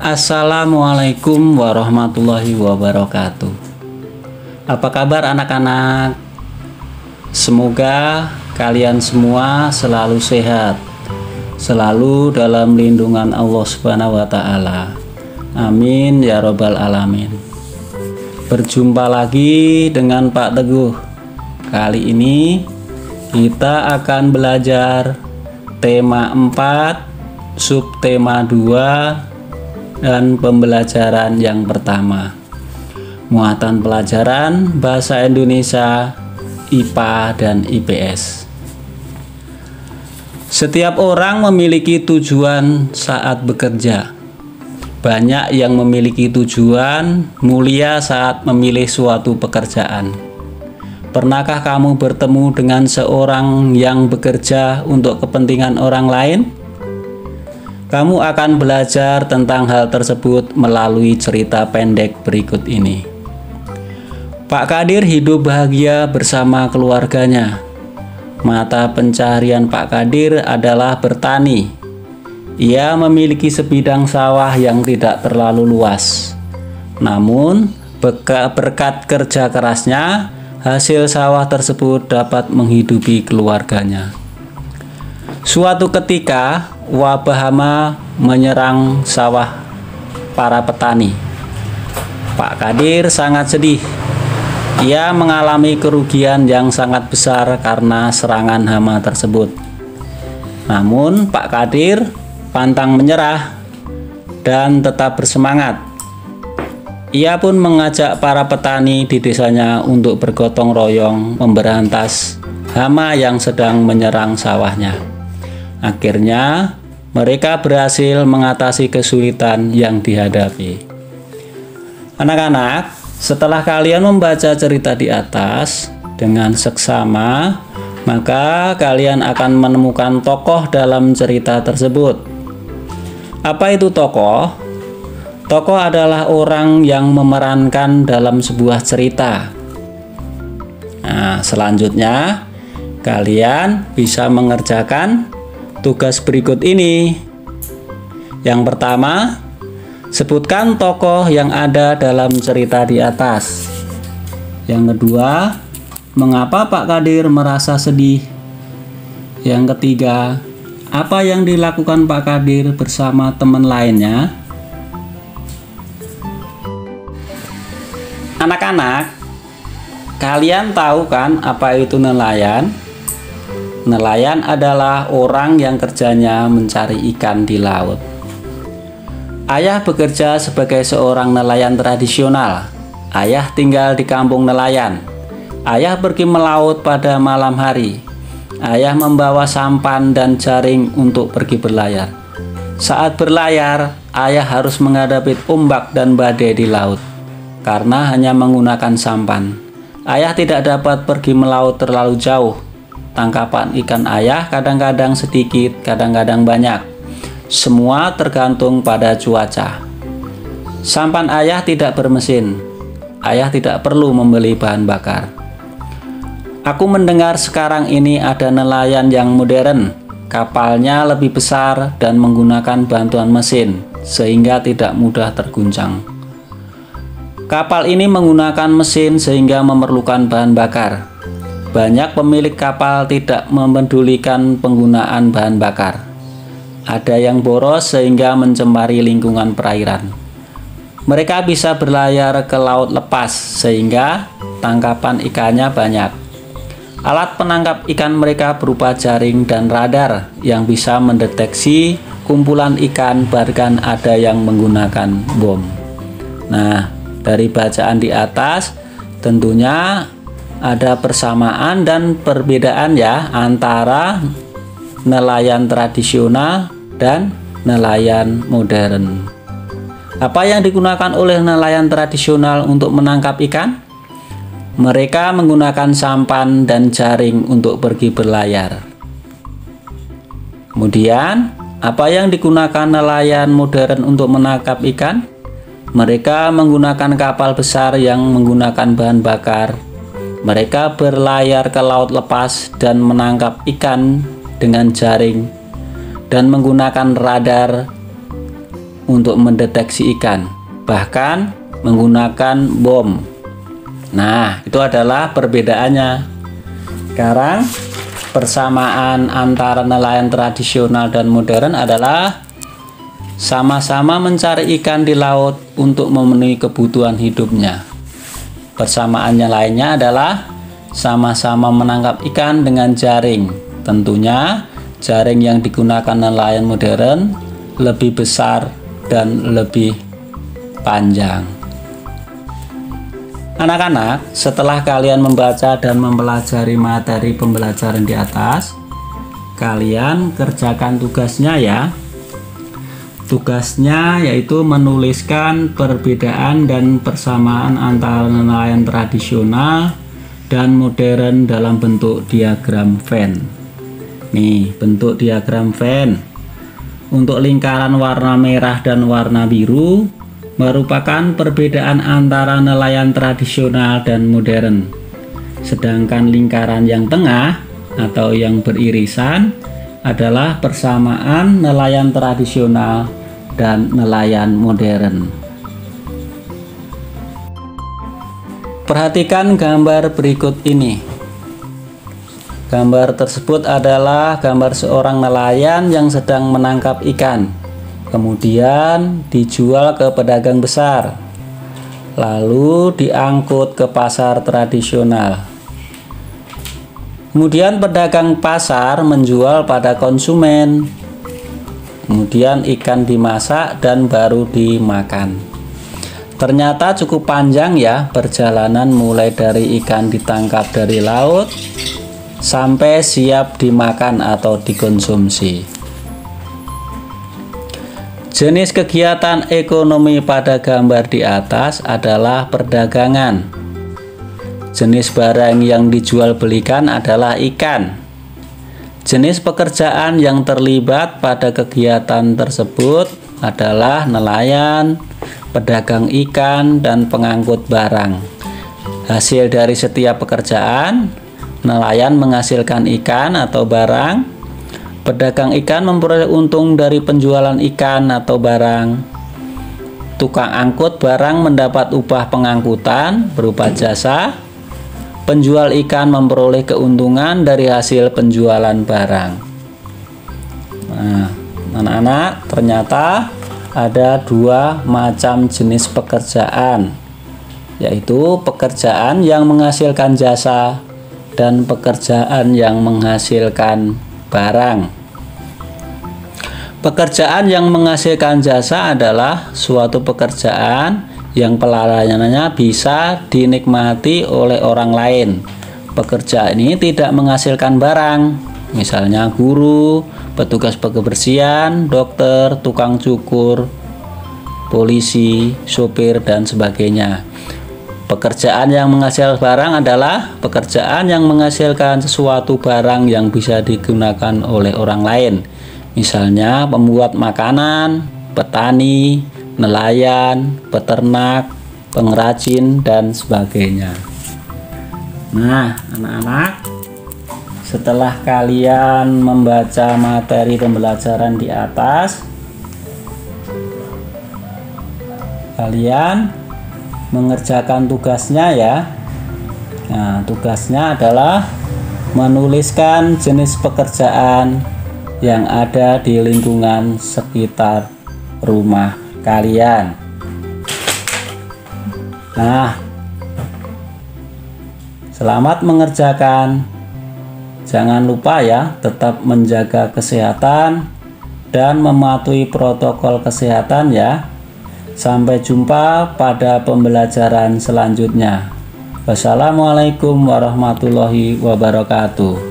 Assalamualaikum warahmatullahi wabarakatuh. Apa kabar anak-anak? Semoga kalian semua selalu sehat, selalu dalam lindungan Allah Subhanahu wa Ta'ala. Amin ya Robbal Alamin. Berjumpa lagi dengan Pak Teguh. Kali ini kita akan belajar tema 4, subtema 2, dan pembelajaran yang pertama. Muatan pelajaran Bahasa Indonesia, IPA dan IPS. Setiap orang memiliki tujuan saat bekerja. Banyak yang memiliki tujuan mulia saat memilih suatu pekerjaan. Pernahkah kamu bertemu dengan seorang yang bekerja untuk kepentingan orang lain? Kamu akan belajar tentang hal tersebut melalui cerita pendek berikut ini. Pak Kadir hidup bahagia bersama keluarganya. Mata pencaharian Pak Kadir adalah bertani. Ia memiliki sebidang sawah yang tidak terlalu luas. Namun, berkat kerja kerasnya, hasil sawah tersebut dapat menghidupi keluarganya. Suatu ketika, wabah hama menyerang sawah para petani. Pak Kadir sangat sedih. Ia mengalami kerugian yang sangat besar karena serangan hama tersebut. Namun, Pak Kadir pantang menyerah dan tetap bersemangat. Ia pun mengajak para petani di desanya untuk bergotong royong memberantas hama yang sedang menyerang sawahnya. Akhirnya, mereka berhasil mengatasi kesulitan yang dihadapi. Anak-anak, setelah kalian membaca cerita di atas dengan seksama, maka kalian akan menemukan tokoh dalam cerita tersebut. Apa itu tokoh? Tokoh adalah orang yang memerankan dalam sebuah cerita. Nah, selanjutnya, kalian bisa mengerjakan tugas berikut ini. Yang pertama, sebutkan tokoh yang ada dalam cerita di atas. Yang kedua, mengapa Pak Kadir merasa sedih? Yang ketiga, apa yang dilakukan Pak Kadir bersama teman lainnya? Anak-anak, kalian tahu kan apa itu nelayan? Nelayan adalah orang yang kerjanya mencari ikan di laut. Ayah bekerja sebagai seorang nelayan tradisional. Ayah tinggal di kampung nelayan. Ayah pergi melaut pada malam hari. Ayah membawa sampan dan jaring untuk pergi berlayar. Saat berlayar, ayah harus menghadapi ombak dan badai di laut. Karena hanya menggunakan sampan, ayah tidak dapat pergi melaut terlalu jauh. Tangkapan ikan ayah kadang-kadang sedikit, kadang-kadang banyak. Semua tergantung pada cuaca. Sampan ayah tidak bermesin. Ayah tidak perlu membeli bahan bakar. Aku mendengar sekarang ini ada nelayan yang modern. Kapalnya lebih besar dan menggunakan bantuan mesin, sehingga tidak mudah terguncang. Kapal ini menggunakan mesin sehingga memerlukan bahan bakar. Banyak pemilik kapal tidak memedulikan penggunaan bahan bakar. Ada yang boros sehingga mencemari lingkungan perairan. Mereka bisa berlayar ke laut lepas sehingga tangkapan ikannya banyak. Alat penangkap ikan mereka berupa jaring dan radar yang bisa mendeteksi kumpulan ikan, bahkan ada yang menggunakan bom. Nah, dari bacaan di atas tentunya ada persamaan dan perbedaan ya antara nelayan tradisional dan nelayan modern. Apa yang digunakan oleh nelayan tradisional untuk menangkap ikan? Mereka menggunakan sampan dan jaring untuk pergi berlayar. Kemudian, apa yang digunakan nelayan modern untuk menangkap ikan? Mereka menggunakan kapal besar yang menggunakan bahan bakar. Mereka berlayar ke laut lepas dan menangkap ikan dengan jaring dan menggunakan radar untuk mendeteksi ikan, bahkan menggunakan bom. Nah, itu adalah perbedaannya. Sekarang persamaan antara nelayan tradisional dan modern adalah sama-sama mencari ikan di laut untuk memenuhi kebutuhan hidupnya. Persamaannya lainnya adalah sama-sama menangkap ikan dengan jaring. Tentunya jaring yang digunakan nelayan modern lebih besar dan lebih panjang. Anak-anak, setelah kalian membaca dan mempelajari materi pembelajaran di atas, kalian kerjakan tugasnya ya. Tugasnya yaitu menuliskan perbedaan dan persamaan antara nelayan tradisional dan modern dalam bentuk diagram Venn. Nih, bentuk diagram Venn. Untuk lingkaran warna merah dan warna biru merupakan perbedaan antara nelayan tradisional dan modern. Sedangkan lingkaran yang tengah atau yang beririsan adalah persamaan nelayan tradisional dan nelayan modern. Perhatikan gambar berikut ini. Gambar tersebut adalah gambar seorang nelayan yang sedang menangkap ikan, kemudian dijual ke pedagang besar, lalu diangkut ke pasar tradisional. Kemudian pedagang pasar menjual pada konsumen. Kemudian ikan dimasak dan baru dimakan. Ternyata cukup panjang ya perjalanan mulai dari ikan ditangkap dari laut sampai siap dimakan atau dikonsumsi. Jenis kegiatan ekonomi pada gambar di atas adalah perdagangan. Jenis barang yang dijual belikan adalah ikan. Jenis pekerjaan yang terlibat pada kegiatan tersebut adalah nelayan, pedagang ikan, dan pengangkut barang. Hasil dari setiap pekerjaan, nelayan menghasilkan ikan atau barang, pedagang ikan memperoleh untung dari penjualan ikan atau barang, tukang angkut barang mendapat upah pengangkutan berupa jasa, penjual ikan memperoleh keuntungan dari hasil penjualan barang. Nah, anak-anak, ternyata ada dua macam jenis pekerjaan, yaitu pekerjaan yang menghasilkan jasa dan pekerjaan yang menghasilkan barang. Pekerjaan yang menghasilkan jasa adalah suatu pekerjaan yang pelayanannya bisa dinikmati oleh orang lain. Pekerjaan ini tidak menghasilkan barang, misalnya guru, petugas kebersihan, dokter, tukang cukur, polisi, sopir, dan sebagainya. Pekerjaan yang menghasilkan barang adalah pekerjaan yang menghasilkan sesuatu barang yang bisa digunakan oleh orang lain, misalnya pembuat makanan, petani, nelayan, peternak, pengrajin, dan sebagainya. Nah, anak-anak, setelah kalian membaca materi pembelajaran di atas, kalian mengerjakan tugasnya ya. Nah, tugasnya adalah menuliskan jenis pekerjaan yang ada di lingkungan sekitar rumah kalian. Nah, selamat mengerjakan. Jangan lupa ya, tetap menjaga kesehatan dan mematuhi protokol kesehatan ya. Sampai jumpa pada pembelajaran selanjutnya. Wassalamualaikum warahmatullahi wabarakatuh.